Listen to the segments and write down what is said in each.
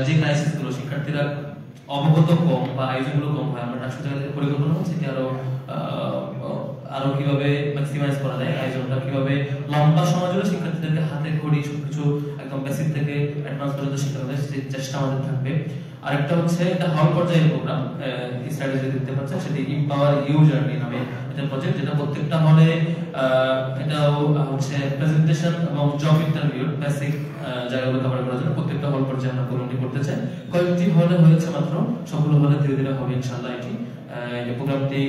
যে ক্রাইসিস গুলো শিক্ষার্থীরা অবগত কম বা আয়োজনগুলো কম হয়, আমরা আসলে পরিকল্পনা হচ্ছে কি আরো কিভাবে ম্যাক্সিমাইজ করা যায় আয়োজনটা, কিভাবে লম্বা সময় ধরে শিক্ষার্থীদেরকে হাতে খড়ি সবকিছু একদম বেসিক থেকে অ্যাডভান্স পর্যন্ত শেখানো যায়, সেই চেষ্টা আমাদের থাকবে। আরেকটা হচ্ছে একটা হল পর্যায়ের প্রোগ্রাম, স্ট্র্যাটেজি দেখতে পাচ্ছেন, সেটি এম্পাওয়ার ইউ জার্নি নামে একটা প্রজেক্ট, যেটা প্রত্যেকটা হলে এটাও হচ্ছে প্রেজেন্টেশন এবং জব ইন্টারভিউ বেসিক জায়গাগুলো কভার করার জন্য প্রত্যেকটা হল পর্যায়ে আমরা প্রোগ্রামটি করতে চাই। কয়েকটি হলে হয়েছে মাত্র, সবগুলো হলে ধীরে ধীরে হবে ইনশাআল্লাহ। এই প্রোগ্রামটি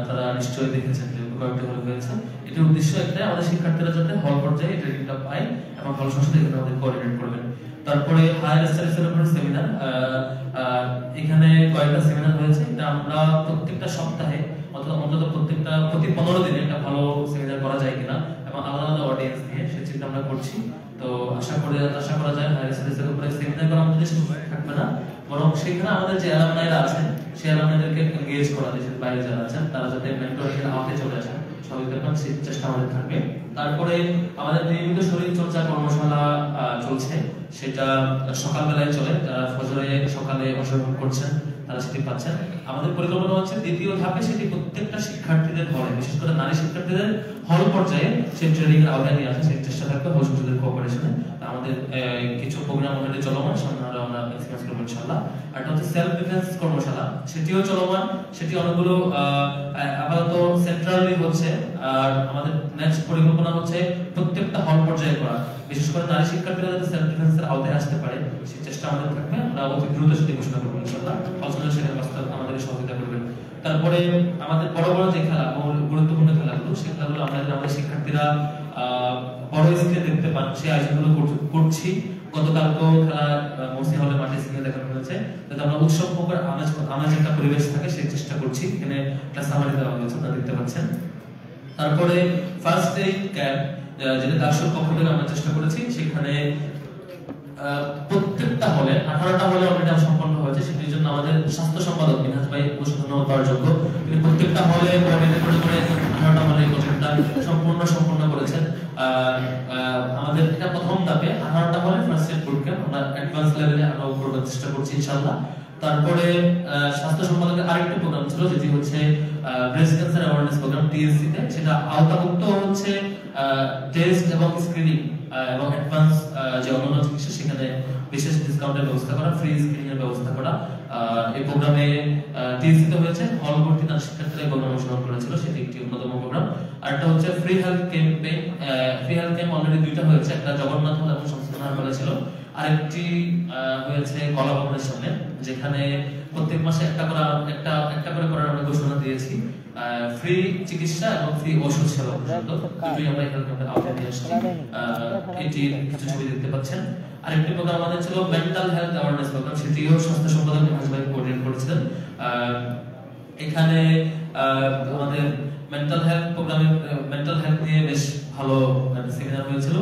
তারা নিশ্চয়ই দেখেছেন যে কয়েকটি হলে হয়েছে। এটির উদ্দেশ্য একটাই, আমাদের শিক্ষার্থীরা যাতে হল পর্যায়ে ট্রেনিংটা পায় এবং হল সংসদে এখানে আমাদের কোঅর্ডিনেট করবেন। তারপরে হায়ার স্টাডিজের উপর সেমিনার, এখানে কয়েকটা সেমিনার হয়েছে, এটা আমরা প্রত্যেকটা সপ্তাহে অন্তত প্রতি 15 দিনে একটা ভালো সেমিনার করা যায় কিনা এবং আলাদা আলাদা অডিয়েন্স নিয়ে সে চিন্তা আমরা করছি। তো আশা করা যায় হায়ার স্টাডিজের উপরে সেমিনার করা আমাদের থাকবে না, বরং সেখানে আমাদের যে অ্যালামনাইরা আছেন সেই অ্যালামনাইদেরকে এনগেজ করা, দেশের বাইরে যারা আছেন তারা যাতে মেন্টরশিপের আওতায় চলে আসেন, সহযোগিতা সেই চেষ্টা আমাদের থাকবে। তারপরে আমাদের নিয়মিত শরীর চর্চা কর্মশালা চলছে, সেটা সকালবেলায় চলে, যারা ফজরে সকালে অংশগ্রহণ করছেন তারা সেটি পাচ্ছেন। আমাদের পরিকল্পনা হচ্ছে দ্বিতীয় ধাপে সেটি প্রত্যেকটা শিক্ষার্থীদের হলে, বিশেষ করে নারী শিক্ষার্থীদের হল পর্যায়ে সেই ট্রেনিং এর আওতায় নিয়ে আসা, সেই চেষ্টা থাকবে হল সংসদের কোঅপারেশনে। আমাদের কিছু প্রোগ্রাম অলরেডি চলমান, সামনে আরো আমরা এক্সপেরিয়েন্স করব ইনশাআল্লাহ। আর এটা হচ্ছে সেলফ ডিফেন্স কর্মশালা, সেটিও চলমান, সেটি অনেকগুলো আপাতত সেন্ট্রালি হচ্ছে। আর আমাদের নেক্সট পরিকল্পনা হচ্ছে প্রত্যেকটা হল পর্যায়ে করা, বিশেষ করে নারী শিক্ষার্থীরা যাতে সেলফ ডিফেন্সের আওতায় আসতে পারে সেই চেষ্টা আমাদের থাকবে। আমরা অতি দ্রুত সেটি ঘোষণা করবো ইনশাআল্লাহ, অলসো সেখানে বাস্তব আমাদের সহযোগিতা করবেন। তারপরে আমাদের বড় বড় যে খেলা, গুরুত্বপূর্ণ খেলাগুলো, সেই খেলাগুলো আমাদের শিক্ষার্থীরা বড় স্ক্রিনে দেখতে পান, সেই আয়োজনগুলো করছি। গতকালকেও খেলা মসি হলে মাঠে স্ক্রিনে দেখানো হয়েছে, যাতে আমরা উৎসব মুখর আমেজ একটা পরিবেশ থাকে সেই চেষ্টা করছি। এখানে একটা সামারি দেওয়া হয়েছে, আপনারা দেখতে পাচ্ছেন। তারপরে ফার্স্ট এইড ক্যাম্প, যেটা দার্শক পক্ষ থেকে আমরা চেষ্টা করেছি, সেখানে প্রত্যেকটা হলে 18টা হলে অলরেডি সম্পন্ন হয়েছে। সেটির জন্য আমাদের স্বাস্থ্য সম্পাদক মিনহাজ ভাই ধন্যবাদ পাওয়ার যোগ্য, তিনি প্রত্যেকটা হলে কোঅর্ডিনেট করে 18টা হলে প্রজেক্টটা সম্পূর্ণ করেছেন। আমাদের এটা প্রথম ধাপে 18টা হলে ফার্স্ট এইড বুট ক্যাম্প, আমরা অ্যাডভান্স লেভেলে আরো করবার চেষ্টা করছি ইনশাআল্লাহ। তারপরে স্বাস্থ্য সম্পাদকের আরেকটা প্রোগ্রাম ছিল, যেটি হচ্ছে breast cancer awareness programme TSC তে, সেটা আওতাভুক্ত হচ্ছে টেস্ট এবং স্ক্রিনিং এবং অ্যাডভান্স যে অন্যান্য চিকিৎসা, সেখানে বিশেষ ডিসকাউন্টের ব্যবস্থা করা, ফ্রি স্ক্রিনিং এর ব্যবস্থা করা। এই প্রোগ্রামে টিএসসি তে হয়েছে হল ভর্তি না শিক্ষার্থীরা প্রোগ্রাম অংশগ্রহণ করেছিল, সেটি একটি অন্যতম প্রোগ্রাম। আরেকটা হচ্ছে free health campaign, free health camp already দুইটা হয়েছে, একটা জগন্নাথ হল এবং সংস্কৃতনার হলে ছিল, আরেকটি হয়েছে কলা ভবনের সামনে, যেখানে প্রত্যেক মাসে একটা করে করার আমরা ঘোষণা দিয়েছি। ফ্রি চিকিৎসা এবং ফ্রি ওষুধ সেবা দুটোই আমরা এখানে আওতায় নিয়ে আসছি। এটি কিছু ছবি দেখতে পাচ্ছেন। আরেকটি প্রোগ্রাম আমাদের ছিল মেন্টাল হেলথ অ্যাওয়ারনেস প্রোগ্রাম, সেটিও স্বাস্থ্য সম্পাদক মিনহাজ ভাই কোঅর্ডিনেট করেছিলেন। এখানে আমাদের মেন্টাল হেলথ প্রোগ্রামে মেন্টাল হেলথ নিয়ে বেশ ভালো সেমিনার হয়েছিল,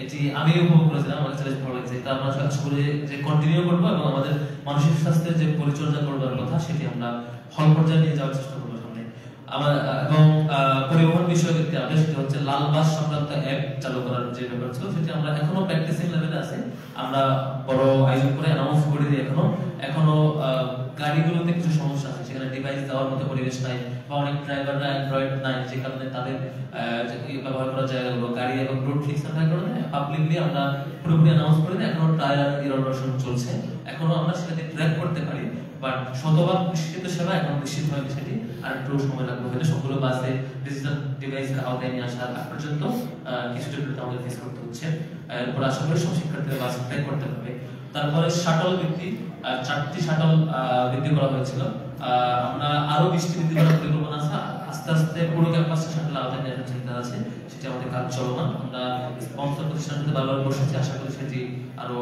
এটি আমি উপভোগ করেছিলাম, আমার কাছে বেশ ভালো লাগছে। এটা আমরা আশা করি যে কন্টিনিউ করবো এবং আমাদের মানসিক স্বাস্থ্যের যে পরিচর্যা করবার কথা, সেটি আমরা হল পর্যায়ে নিয়ে যাওয়ার চেষ্টা করবো সামনে। এবং পরিবহন বিষয়ক একটি আপডেট, সেটি হচ্ছে লাল বাস সংক্রান্ত অ্যাপ চালু করার যে ব্যাপার ছিল, সেটি আমরা এখনো প্র্যাকটিসিং লেভেলে আছে। আমরা বড় আয়োজন করে অ্যানাউন্স করে দিই, এখনো গাড়িগুলোতে কিছু সমস্যা আছে, সেখানে ডিভাইস দেওয়ার মতো পরিবেশ নাই, বা অনেক ড্রাইভাররা অ্যান্ড্রয়েড নাই, যে কারণে তাদের ব্যবহার করা জায়গাগুলো গাড়ি এবং রোড ফিক্স না থাকার কারণে পাবলিকলি আমরা পুরোপুরি অ্যানাউন্স করে দিই। এখনো ট্রায়াল এন্ড এরর ভার্সন চলছে, এখনো আমরা সেটাকে ট্র্যাক করতে পারি, বাট শতভাগ নিশ্চিত সেবা এখন নিশ্চিত হয় সেটি আর একটু সময় লাগবে, হলে সবগুলো বাসে ডিজিটাল ডিভাইসের আওতায় নিয়ে আসার আগ পর্যন্ত কিছু জটিলতা আমাদের ফেস করতে হচ্ছে। এরপর আশা করি সব শিক্ষার্থীরা বাস ট্র্যাক করতে পারবে। তারপরে শাটল বৃদ্ধি, 4টি শাটল বৃদ্ধি করা হয়েছিল, আমরা আরো 20টি বৃদ্ধি করার পরিকল্পনা আছে। আস্তে আস্তে পুরো ক্যাম্পাসে শাটল আওতায় নেওয়ার চিন্তা আছে, সেটি আমাদের কাজ চলমান। আমরা স্পন্সর প্রতিষ্ঠানের সাথে বারবার বসেছি, আশা করি সেটি আরো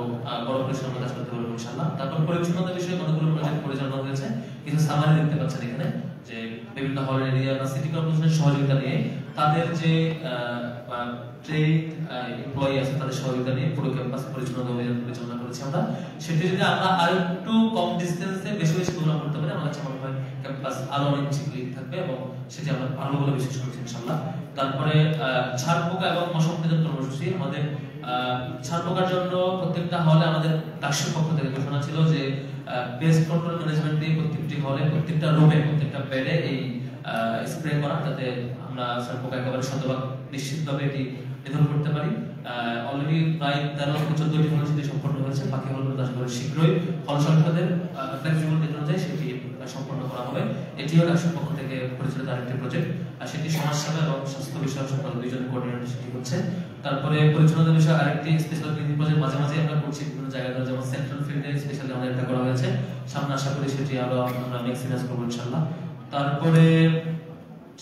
বড় পরিসরে আমরা কাজ করতে পারবো ইনশাআল্লাহ। তারপর পরিচ্ছন্নতা বিষয়ে কতগুলো প্রজেক্ট পরিচালনা হয়েছে, কিছু সামারি দেখতে পাচ্ছেন এখানে, যে বিভিন্ন হল এরিয়া বা সিটি কর্পোরেশনের সহযোগিতা নিয়ে, তাদের যে ট্রেড এমপ্লয়ি আছে তাদের সহযোগিতা নিয়ে পুরো ক্যাম্পাস পরিচ্ছন্নতা অভিযান পরিচালনা করেছি আমরা। সেটি যদি আমরা আরো একটু কম ডিসটেন্সে বেশি বেশি প্রোগ্রাম করতে পারি, আমার কাছে মনে হয় ক্যাম্পাস আরো অনেক বেশি ক্লিন থাকবে এবং সেটি আমরা ভালো বলে বিশেষ করছি ইনশাআল্লাহ। তারপরে ছাড় পোকা এবং মশক নিধন কর্মসূচি, আমাদের ছাড় পোকার জন্য প্রত্যেকটা হলে আমাদের ডাকসুর পক্ষ থেকে ঘোষণা ছিল যে পেস্ট কন্ট্রোল ম্যানেজমেন্ট দিয়ে প্রত্যেকটি হলে প্রত্যেকটা রুমে প্রত্যেকটা বেডে এই স্প্রে করা, যাতে আমরা ছাড় পোকা একেবারে শতভাগ নিশ্চিতভাবে এটি নিধন করতে পারি। অলরেডি প্রায় 13 থেকে 14টি হল সেটি সম্পন্ন হয়েছে, বাকি হলগুলো আশা করি শীঘ্রই হল সংসদের ফ্লেক্সিবল ডেট অনুযায়ী সেটি সম্পন্ন করা হবে। এটিও ডাকসুর পক্ষ থেকে পরিচালিত আরেকটি প্রজেক্ট, আর সেটি সমাজসেবা এবং স্বাস্থ্য বিষয়ক সকল দুইজনের কোঅর্ডিনেটর সেটি হচ্ছে। তারপরে পরিচ্ছন্নতা বিষয়ে আরেকটি স্পেশাল ক্লিনিক প্রজেক্ট মাঝে মাঝে আমরা করছি বিভিন্ন জায়গায়, যেমন সেন্ট্রাল ফিল্ডে স্পেশালি আমাদের একটা করা হয়েছে, সামনে আশা করি সেটি আরো আমরা ম্যাক্সিমাইজ করবো ইনশাআল্লাহ। তারপরে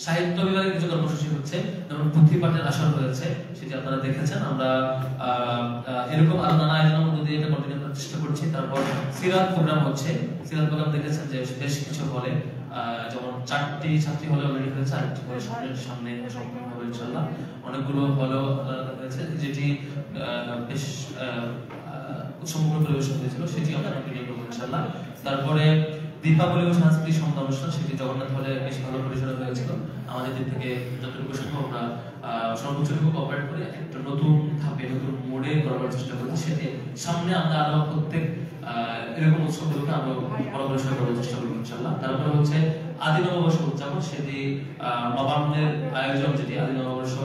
সাহিত্য বিভাগে কিছু কর্মসূচি হচ্ছে, যেমন পুঁথি পাঠের আসর হয়েছে, সেটি আপনারা দেখেছেন। আমরা এরকম আরো নানা আয়োজনের মধ্যে দিয়ে এটা কন্টিনিউ করার চেষ্টা করছি। তারপর সিরাত প্রোগ্রাম হচ্ছে, সিরাত প্রোগ্রাম দেখেছেন যে বেশ কিছু হলে, যেমন 4টি ছাত্রী হলে অলরেডি হয়েছে, আরেকটি হলে সামনে সম্পূর্ণ হবে ইনশাআল্লাহ। অনেকগুলো হলেও হয়েছে যেটি বেশ উৎসবমূলক পরিবেশন হয়েছিল, সেটি আমরা কন্টিনিউ করবো ইনশাআল্লাহ। তারপরে দীপাবলি ও সাংস্কৃতিক সন্ধ্যা অনুষ্ঠান, সেটি জগন্নাথ হলে বেশ ভালো পরিচালনা হয়েছিল। আমাদের দিক থেকে যতটুকু সম্ভব আমরা সর্বোচ্চটুকু কোঅপারেট করে একটা নতুন ধাপে নতুন মোড়ে করার চেষ্টা করছি। সেটি সামনে আমরা আরো প্রত্যেক এরকম উৎসবগুলোকে আমরা বড় পরিসরে করার চেষ্টা করবো ইনশাআল্লাহ। তারপরে হচ্ছে আদি নববর্ষ উদযাপন, সেটি নবান্নের আয়োজন, যেটি আদি নববর্ষ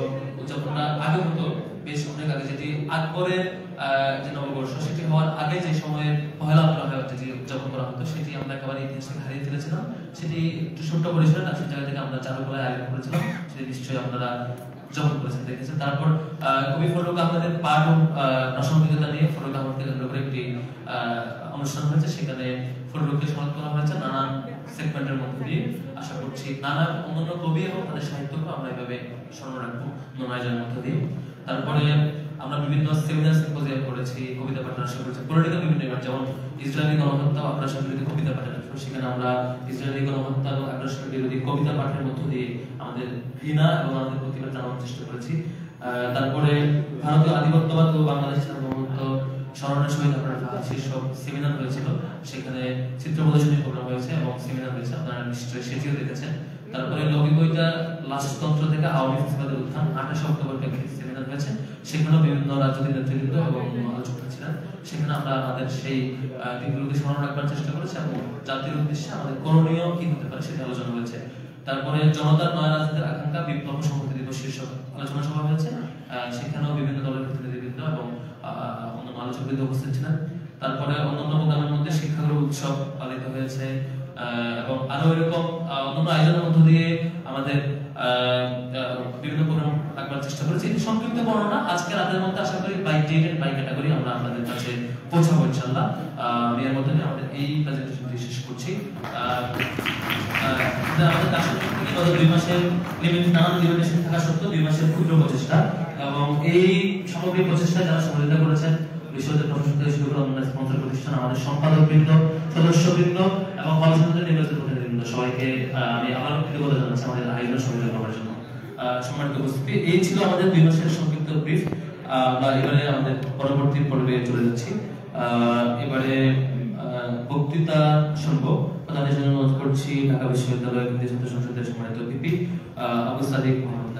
উদযাপনটা আগে হতো বেশ অনেক আগে, যেটি আকবরের যে নববর্ষ সেটি হওয়ার আগে যে সময়ে পহেলা অগ্রহায়ণ যেটি উদযাপন করা হতো, সেটি আমরা একেবারে ইতিহাস থেকে হারিয়ে ফেলেছিলাম। সেটি একটু ছোট্ট পরিসরে ডাকসুর জায়গা থেকে আমরা চালু করার আয়োজন করেছিলাম, সেটি নিশ্চয়ই আপনারা উদযাপন করেছেন, দেখেছেন। তারপর কবি ফররুখ আহমেদের পাঠ ও প্রাসঙ্গিকতা নিয়ে ফররুখ আহমদকে কেন্দ্র করে একটি অনুষ্ঠান হয়েছে, সেখানে ফররুখকে স্মরণ করা হয়েছে নানান সেগমেন্টের মধ্যে দিয়ে। আশা করছি নানা অন্যান্য কবি এবং তাদের সাহিত্যকে আমরা এভাবে স্মরণ রাখবো আয়োজনের মধ্যে দিয়ে। তারপরে আমরা বিভিন্ন সেমিনার সিম্পোজিয়াম করেছি, কবিতা পাঠের আশা করেছি, পলিটিক্যাল বিভিন্ন ইভেন্ট, যেমন ইসরায়েলি গণহত্যা ও আগ্রাসন বিরোধী কবিতা পাঠের আসর, সেখানে আমরা ইসরায়েলি গণহত্যা এবং আগ্রাসন বিরোধী কবিতা পাঠের মধ্য দিয়ে আমাদের ঘৃণা এবং আমাদের প্রতিবাদ জানানোর চেষ্টা করেছি। তারপরে ভারতীয় আধিপত্যবাদ ও বাংলাদেশ সার্বভৌমত্ব স্মরণের সহিত আপনারা শীর্ষক সেমিনার হয়েছিল, সেখানে চিত্র প্রদর্শনী প্রোগ্রাম হয়েছে এবং সেমিনার হয়েছে, আপনারা নিশ্চয়ই সেটিও দেখেছেন। তারপরে লবি বইটা লাশতন্ত্র থেকে আওয়ামী ফেসিবাদের উত্থান 28 অক্টোবর থেকে সেমিনার হয়েছে, সেখানেও বিভিন্ন রাজনৈতিক নেতৃবৃন্দ এবং আলোচক ছিলেন। সেখানে আমরা আমাদের সেই দিকগুলোকে স্মরণ রাখবার চেষ্টা করেছি এবং জাতির উদ্দেশ্যে আমাদের করণীয় কি হতে পারে সেটা আলোচনা হয়েছে। তারপরে জনতার নয়া রাজনীতির আকাঙ্ক্ষা বিপ্লব সংহতি দিবস শীর্ষক আলোচনা সভা হয়েছে, সেখানেও বিভিন্ন দলের প্রতিনিধিবৃন্দ এবং অন্যান্য আলোচকবৃন্দ উপস্থিত ছিলেন। তারপরে অন্যান্য প্রোগ্রামের মধ্যে শিক্ষাগুরু উৎসব পালিত হয়েছে এবং আরো এরকম অন্যান্য আয়োজনের মধ্য দিয়ে আমাদের বিভিন্ন প্রোগ্রাম রাখবার চেষ্টা করেছি। এটি সংক্ষিপ্ত বর্ণনা, আজকে রাতের মধ্যে আশা করি by date and by category আমরা আপনাদের কাছে পৌঁছাবো ইনশাআল্লাহ। আমি এর মধ্যে আমাদের এই প্রেজেন্টেশনটি শেষ করছি। আমাদের ডাকসুর থেকে গত 2 মাসের নানান লিমিটেশন থাকা সত্ত্বেও 2 মাসের ক্ষুদ্র প্রচেষ্টা এবং এই সামগ্রিক প্রচেষ্টা যারা সহযোগিতা করেছেন, বিশ্ববিদ্যালয় প্রশাসন থেকে শুরু করে অন্যান্য স্পন্সর প্রতিষ্ঠান, আমাদের সম্পাদকবৃন্দ, সদস্যবৃন্দ এবং কর্মসংস্থানের নির্বাচিত প্রতিনিধিবৃন্দ, সবাইকে আমি আবার কৃতজ্ঞতা জানাচ্ছি আমাদের আয়োজনে সহযোগিতা করার জন্য। সম্মানিত উপস্থিতি, এই ছিল আমাদের 2 মাসের সংক্ষিপ্ত ব্রিফ। আমরা এবারে আমাদের পরবর্তী পর্বে চলে যাচ্ছি। এবারে বক্তৃতা শুনবো, তাদের জন্য অনুরোধ করছি ঢাকা বিশ্ববিদ্যালয় ছাত্র সংসদের সম্মানিত ভিপি আবু সাদিক মোহাম্মদ।